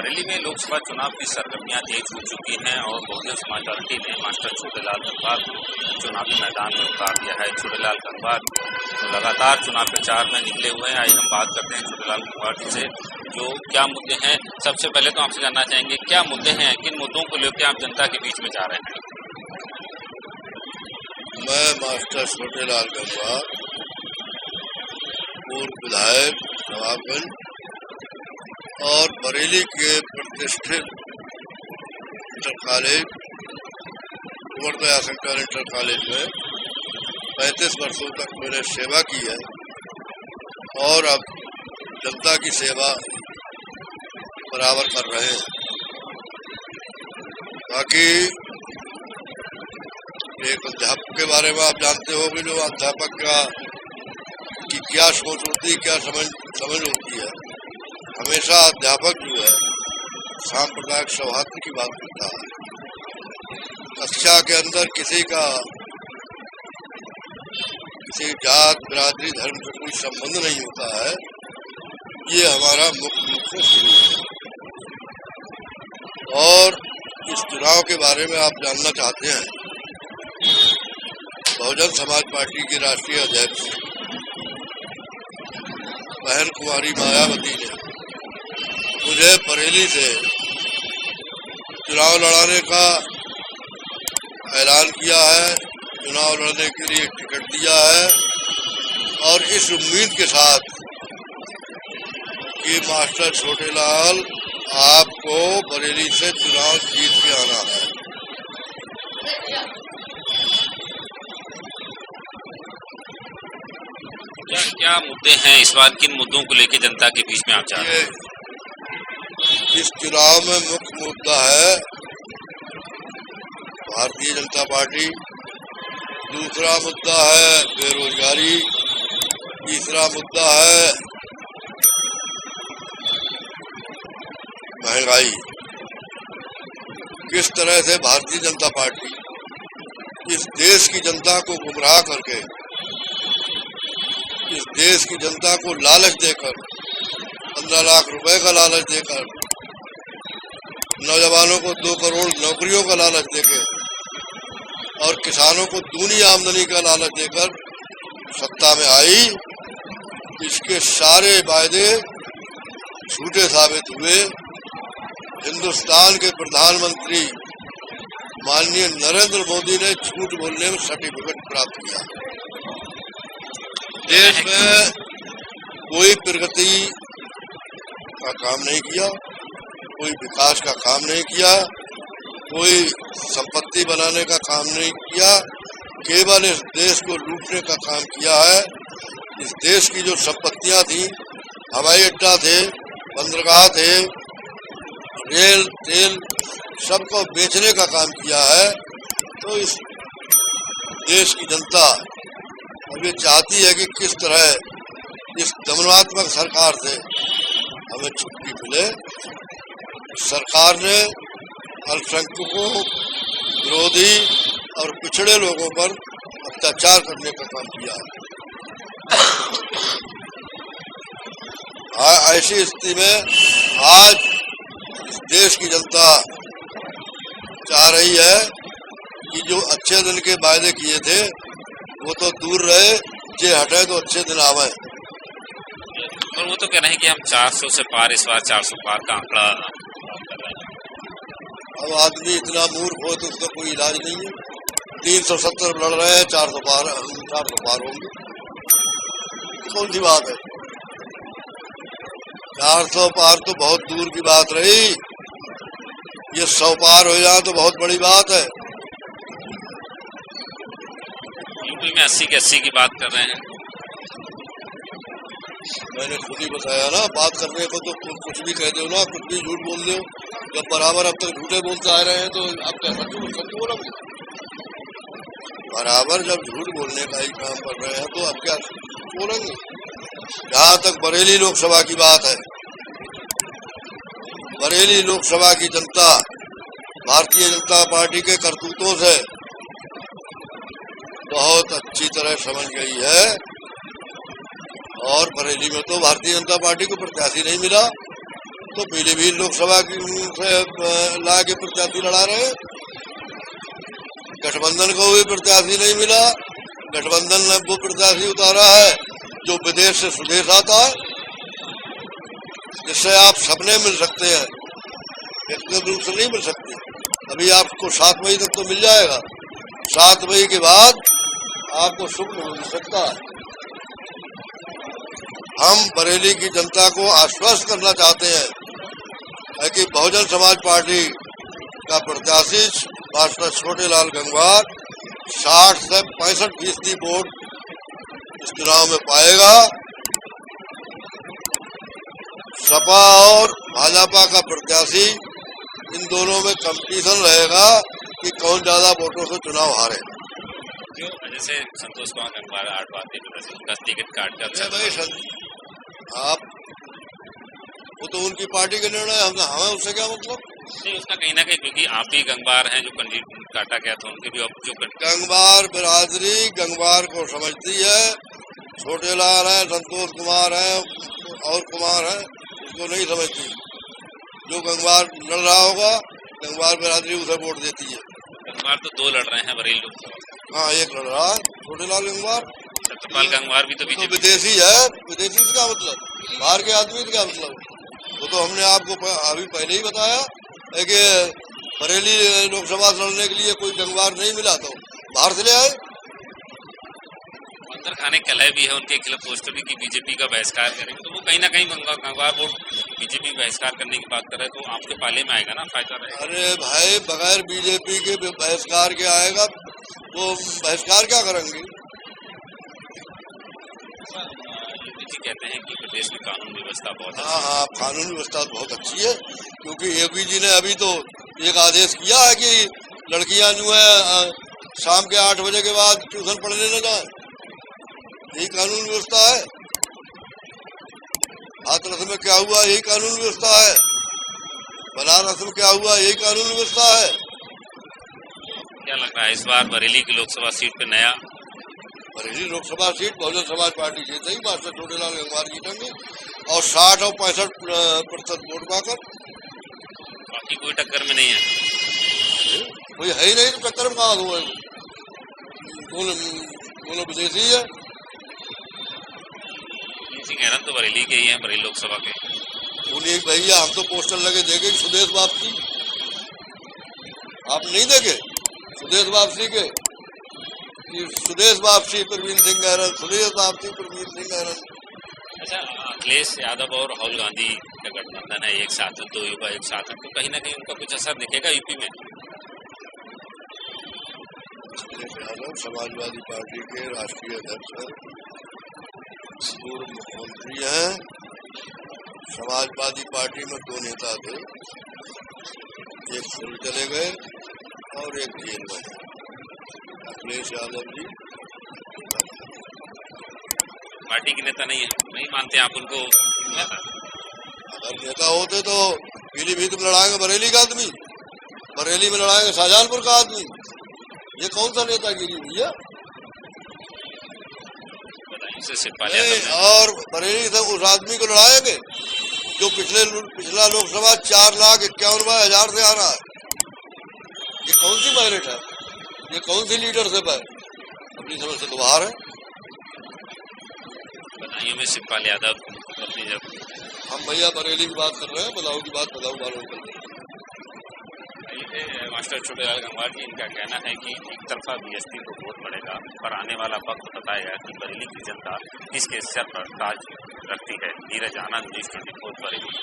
बरेली में लोकसभा चुनाव की सरगर्मियां तेज हो चुकी हैं और बहुजन समाज पार्टी ने मास्टर छोटेलाल गंगवार को चुनावी मैदान में उतार दिया है। छोटेलाल गंगवार तो लगातार चुनाव प्रचार में निकले हुए हैं। आइए हम बात करते हैं छोटेलाल गंगवार जी से, जो क्या मुद्दे हैं। सबसे पहले तो आपसे जानना चाहेंगे क्या मुद्दे हैं, किन मुद्दों को लेकर आप जनता के बीच में जा रहे हैं। मैं मास्टर छोटेलाल गंगवार, पूर्व विधायक नवाबगंज और बरेली के प्रतिष्ठित इंटर कॉलेज कुंवर दयाल शंकर इंटर कॉलेज में 35 वर्षों तक मैंने सेवा की है और अब जनता की सेवा बराबर कर रहे हैं। बाकी एक अध्यापक के बारे में आप जानते हो कि जो अध्यापक की क्या सोच होती है, क्या समझ होती है। हमेशा अध्यापक जो है सांप्रदायिक सौहार्द की बात करता है। कक्षा के अंदर किसी जात, बिरादरी, धर्म से कोई संबंध नहीं होता है। ये हमारा मुख्य रूप से शुरू है। और इस चुनाव के बारे में आप जानना चाहते हैं। बहुजन समाज पार्टी की राष्ट्रीय अध्यक्ष बहन कुमारी मायावती ने मुझे बरेली से चुनाव लड़ाने का ऐलान किया है, चुनाव लड़ने के लिए टिकट दिया है और इस उम्मीद के साथ कि मास्टर छोटेलाल आपको बरेली से चुनाव जीत के आना है। क्या मुद्दे हैं इस बार, किन मुद्दों को लेकर जनता के बीच में आप जा रहे हैं। इस चुनाव में मुख्य मुद्दा है भारतीय जनता पार्टी, दूसरा मुद्दा है बेरोजगारी, तीसरा मुद्दा है महंगाई। किस तरह से भारतीय जनता पार्टी इस देश की जनता को गुमराह करके, इस देश की जनता को लालच देकर, 15 लाख रुपए का लालच देकर, नौजवानों को 2 करोड़ नौकरियों का लालच देकर और किसानों को दूनी आमदनी का लालच देकर सत्ता में आई। इसके सारे वायदे झूठे साबित हुए। हिंदुस्तान के प्रधानमंत्री माननीय नरेंद्र मोदी ने झूठ बोलने में सर्टिफिकेट प्राप्त किया। देश में कोई प्रगति का काम नहीं किया, कोई विकास का काम नहीं किया, कोई संपत्ति बनाने का काम नहीं किया, केवल इस देश को लूटने का काम किया है। इस देश की जो संपत्तियां थी, हवाई अड्डा थे, बंदरगाह थे, रेल तेल, सबको बेचने का काम किया है। तो इस देश की जनता अब ये चाहती है कि किस तरह इस दमनात्मक सरकार से हमें छुट्टी मिले। सरकार ने अल्पसंख्यकों, विरोधी और पिछड़े लोगों पर अत्याचार करने का काम किया है। ऐसी स्थिति में आज इस देश की जनता चाह रही है कि जो अच्छे दिन के वायदे किए थे वो तो दूर रहे, जे हटे तो अच्छे दिन आवे। और वो तो कह रहे हैं कि हम 400 से पार, इस बार 400 पार का आंकड़ा। अब आदमी इतना मूर्ख हो तो उसका कोई इलाज नहीं है। 370 लड़ रहे हैं, 400 पार होंगे। कौन सी बात है? 400 पार तो बहुत दूर की बात रही। ये 100 पार हो जाए तो बहुत बड़ी बात है। यूपी में 80 के 80 की बात कर रहे हैं। मैंने खुद ही बताया ना, बात करने को तो कुछ भी कह दो ना, कुछ भी झूठ बोल दो। जब बराबर अब तक झूठे बोलते आ रहे हैं तो आप क्या सच बोलोगे? बराबर जब झूठ बोलने का ही काम कर रहे हैं तो अब क्या बोलेंगे? जहाँ तक बरेली लोकसभा की बात है, बरेली लोकसभा की जनता भारतीय जनता पार्टी के करतूतों से बहुत अच्छी तरह समझ गई है। और बरेली में तो भारतीय जनता पार्टी को प्रत्याशी नहीं मिला। तो पीलीभीत लोकसभा की से ला के प्रत्याशी लड़ा रहे। गठबंधन को भी प्रत्याशी नहीं मिला। गठबंधन ने वो प्रत्याशी उतारा है जो विदेश से स्वदेश आता है, जिससे आप सपने मिल सकते हैं, व्यक्तिगत रूप से नहीं मिल सकते। अभी आपको 7 मई तक तो मिल जाएगा, 7 मई के बाद आपको सुख नहीं मिल सकता। हम बरेली की जनता को आश्वस्त करना चाहते हैं कि बहुजन समाज पार्टी का प्रत्याशी मास्टर छोटेलाल गंगवार 60 से 65% वोट इस चुनाव में पाएगा। सपा और भाजपा का प्रत्याशी, इन दोनों में कंपटीशन रहेगा कि कौन ज्यादा वोटों से चुनाव हारे। जो जैसे संतोष कुमार गंगवार 8 बातें उनका टिकट काट कर भाई आप वो तो उनकी पार्टी का निर्णय, हमें उससे क्या मतलब। नहीं, उसका कहीं ना कहीं, क्योंकि आप भी गंगवार हैं, जो काटा गया था उनके भी अब जो गंगवार बिरादरी गंगवार को समझती है। छोटेलाल है, संतोष कुमार है और कुमार है, उसको नहीं समझती। जो गंगवार लड़ रहा होगा, गंगवार बिरादरी उसे वोट देती है। गंगवार तो 2 लड़ रहे हैं बरेली लोकसभा। हाँ, एक लड़ रहा है छोटेलाल गंगवार। सत्यपाल गंगवार भी तो बीजेपी विदेशी है। विदेशी से क्या मतलब, बाहर के आदमी से क्या मतलब। वो तो हमने आपको अभी पहले ही बताया है कि बरेली लोकसभा लड़ने के लिए कोई गंगवार नहीं मिला तो बाहर से ले आए। अंदर खाने कलह भी है उनके खिलाफ, पोस्टर भी कि बीजेपी का बहिष्कार करेंगे, तो वो कहीं ना कहीं गंगवार वोट बीजेपी बहिष्कार करने की बात कर रहे हैं, तो आपके पाले में आएगा ना, फायदा रहेगा। अरे भाई, बगैर बीजेपी के बहिष्कार के आएगा, वो बहिष्कार क्या करेंगे। जी कहते हैं कि प्रदेश में कानून व्यवस्था बहुत हाँ हाँ, कानून व्यवस्था बहुत अच्छी है, क्योंकि योगी जी ने अभी तो एक आदेश किया है कि लड़कियां जो है शाम के 8 बजे के बाद ट्यूशन पढ़ने न जाए। यही कानून व्यवस्था है। हाथरस में क्या हुआ, यही कानून व्यवस्था है। बनारस में क्या हुआ, यही कानून व्यवस्था है। क्या लग रहा है इस बार बरेली की लोकसभा सीट पे नया? बरेली लोकसभा सीट बहुजन समाज पार्टी जीत ही, मास्टर छोटेलाल गंगवार जीतेंगे और 60 और 65% वोट पाकर। बाकी कोई टक्कर में नहीं है, कोई है ही नहीं, तो टक्कर में कहाँ हुआ है। दोनों विदेशी है। गहरन तो बरेली के ही है, बरेली लोकसभा के। उन्हीं भैया, हम तो पोस्टर लगे देखे स्वदेश वापसी, आप नहीं देखे स्वदेश वापसी के, स्वदेश वापसी प्रवीण सिंह गहरन, स्वदेश वापसी प्रवीण सिंह गहरन। अच्छा, अखिलेश यादव और राहुल गांधी का गठबंधन है, एक साथ, 2 युवा एक साथ है, तो कहीं ना कहीं उनका कुछ असर दिखेगा यूपी में? अखिलेश यादव समाजवादी पार्टी के राष्ट्रीय अध्यक्ष हैं, पूर्व मुख्यमंत्री हैं। समाजवादी पार्टी में 2 नेता थे, एक छोड़ चले गए और एक जेल में। अखिलेश यादव जी पार्टी के नेता नहीं है, नहीं मानते आप उनको नेता? अगर नेता होते तो पीलीभीत में लड़ाएंगे बरेली का आदमी, बरेली में लड़ाएंगे शाहजहानपुर का आदमी। ये कौन सा नेतागिरी भैया। और बरेली से उस आदमी को लड़ाएंगे जो पिछला लोकसभा 4,51,000 से आ रहा है। ये कौन सी बैलेट है, ये कौन सी लीडरशिप है, अपनी समझ से तो बाहर है। बदायूं में शिवपाल यादव अपनी, जब हम भैया बरेली की बात कर रहे हैं, बदायूं की बात बदायूं वालों कर रहे हैं। मास्टर छोटेलाल गंगवार जी, इनका कहना है कि एक तरफा बीएसपी को वोट पड़ेगा, पर आने वाला वक्त बताएगा कि बरेली की जनता किसके सर पर ताज रखती है। नीरज आनंद, न्यूज़ 24 बरेली।